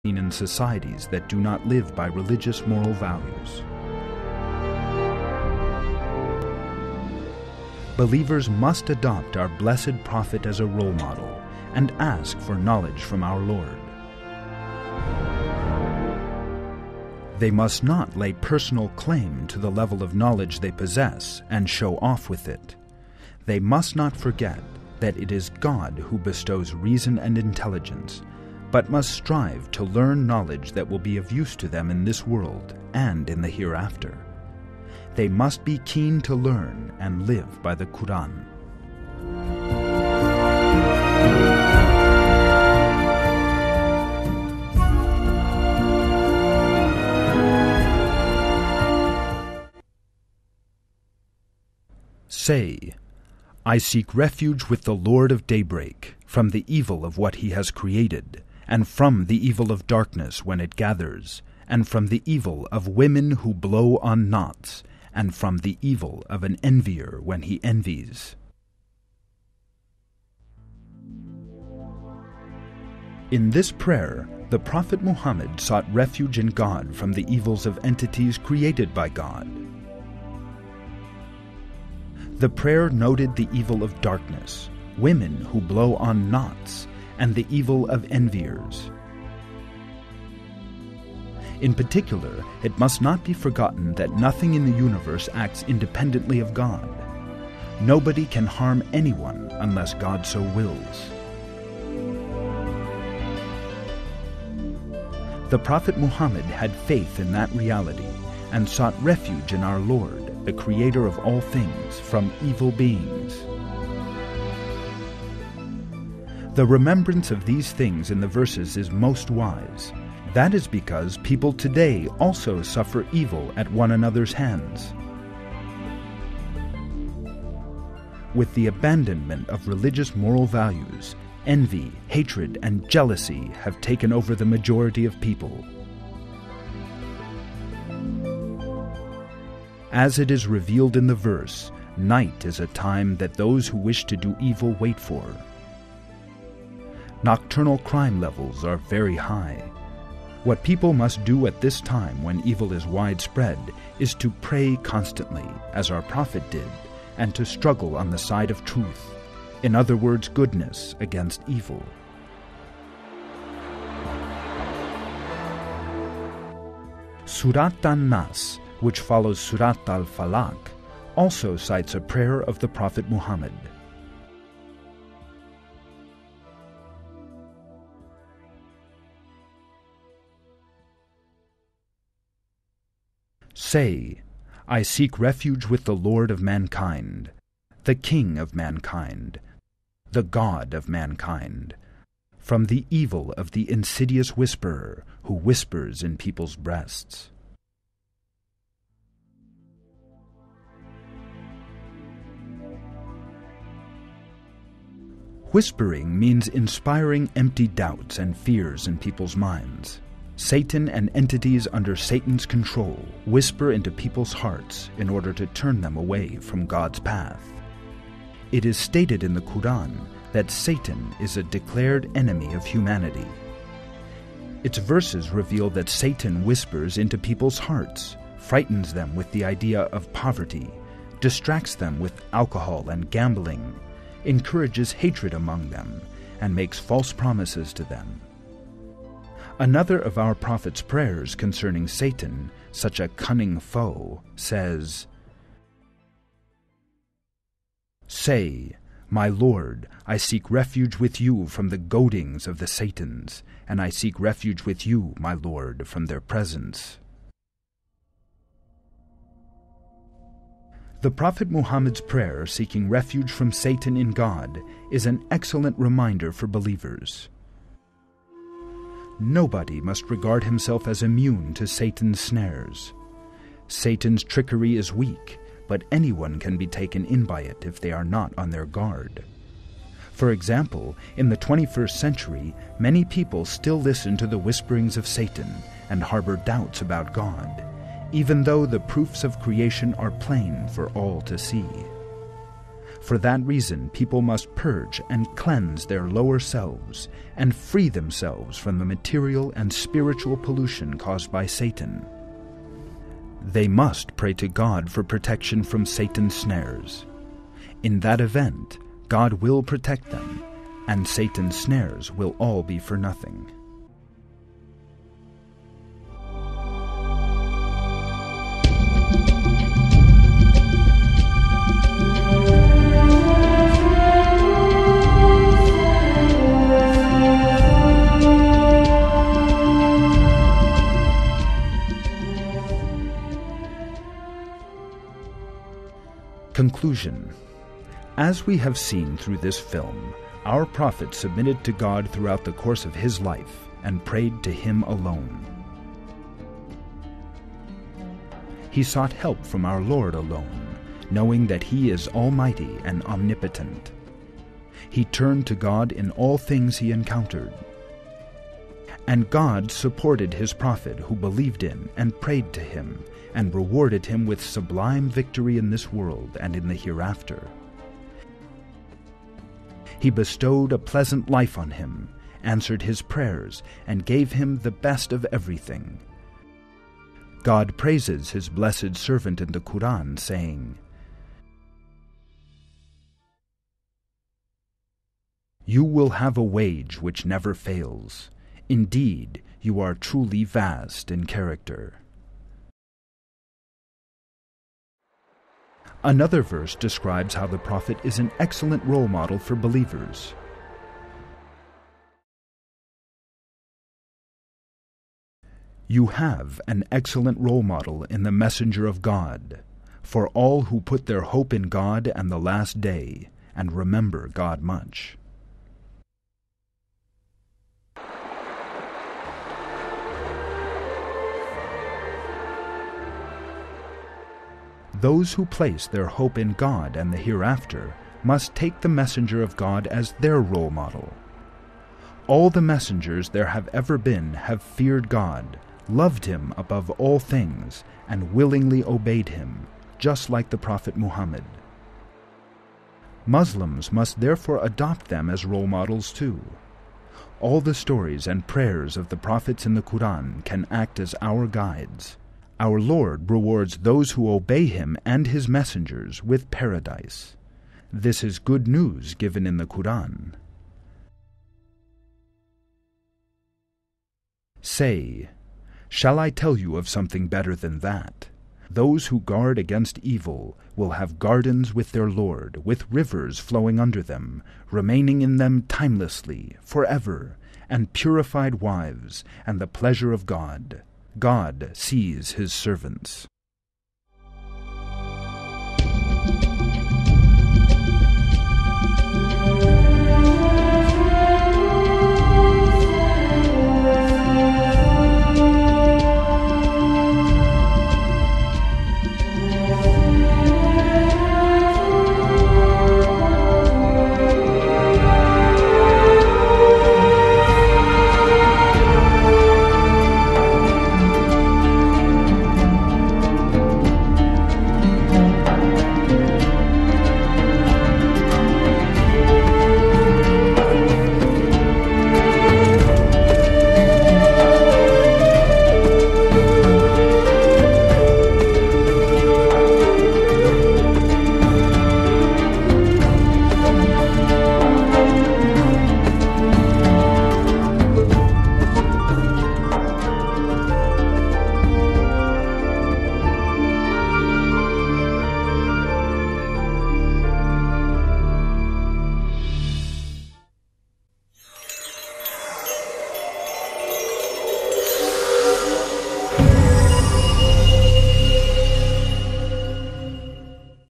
in societies that do not live by religious moral values. Believers must adopt our blessed Prophet as a role model and ask for knowledge from our Lord. They must not lay personal claim to the level of knowledge they possess and show off with it. They must not forget that it is God who bestows reason and intelligence, but must strive to learn knowledge that will be of use to them in this world and in the hereafter. They must be keen to learn and live by the Qur'an. Say, I seek refuge with the Lord of daybreak, from the evil of what he has created, and from the evil of darkness when it gathers, and from the evil of women who blow on knots, and from the evil of an envier when he envies. In this prayer, the Prophet Muhammad sought refuge in God from the evils of entities created by God. The prayer noted the evil of darkness, women who blow on knots, and the evil of enviers. In particular, it must not be forgotten that nothing in the universe acts independently of God. Nobody can harm anyone unless God so wills. The Prophet Muhammad had faith in that reality and sought refuge in our Lord, the Creator of all things, from evil beings. The remembrance of these things in the verses is most wise. That is because people today also suffer evil at one another's hands. With the abandonment of religious moral values, envy, hatred, and jealousy have taken over the majority of people. As it is revealed in the verse, night is a time that those who wish to do evil wait for. Nocturnal crime levels are very high. What people must do at this time when evil is widespread is to pray constantly, as our Prophet did, and to struggle on the side of truth. In other words, goodness against evil. Surat an-Nas, which follows Surat al-Falaq, also cites a prayer of the Prophet Muhammad. Say, I seek refuge with the Lord of mankind, the King of mankind, the God of mankind, from the evil of the insidious whisperer who whispers in people's breasts. Whispering means inspiring empty doubts and fears in people's minds. Satan and entities under Satan's control whisper into people's hearts in order to turn them away from God's path. It is stated in the Qur'an that Satan is a declared enemy of humanity. Its verses reveal that Satan whispers into people's hearts, frightens them with the idea of poverty, distracts them with alcohol and gambling, encourages hatred among them, and makes false promises to them. Another of our Prophet's prayers concerning Satan, such a cunning foe, says, Say, my Lord, I seek refuge with you from the goadings of the Satans, and I seek refuge with you, my Lord, from their presence. The Prophet Muhammad's prayer seeking refuge from Satan in God is an excellent reminder for believers. Nobody must regard himself as immune to Satan's snares. Satan's trickery is weak, but anyone can be taken in by it if they are not on their guard. For example, in the 21st century, many people still listen to the whisperings of Satan and harbor doubts about God, even though the proofs of creation are plain for all to see. For that reason, people must purge and cleanse their lower selves and free themselves from the material and spiritual pollution caused by Satan. They must pray to God for protection from Satan's snares. In that event, God will protect them, and Satan's snares will all be for nothing. Conclusion. As we have seen through this film, our prophet submitted to God throughout the course of his life and prayed to him alone. He sought help from our Lord alone, knowing that he is almighty and omnipotent. He turned to God in all things he encountered. And God supported his prophet who believed in and prayed to him, and rewarded him with sublime victory in this world and in the hereafter. He bestowed a pleasant life on him, answered his prayers, and gave him the best of everything. God praises his blessed servant in the Qur'an, saying, "You will have a wage which never fails. Indeed, you are truly vast in character." Another verse describes how the prophet is an excellent role model for believers. You have an excellent role model in the messenger of God, for all who put their hope in God and the last day, and remember God much. Those who place their hope in God and the hereafter must take the messenger of God as their role model. All the messengers there have ever been have feared God, loved him above all things, and willingly obeyed him, just like the Prophet Muhammad. Muslims must therefore adopt them as role models too. All the stories and prayers of the prophets in the Qur'an can act as our guides. Our Lord rewards those who obey him and his messengers with paradise. This is good news given in the Qur'an. Say, shall I tell you of something better than that? Those who guard against evil will have gardens with their Lord, with rivers flowing under them, remaining in them timelessly, forever, and purified wives, and the pleasure of God. God sees his servants.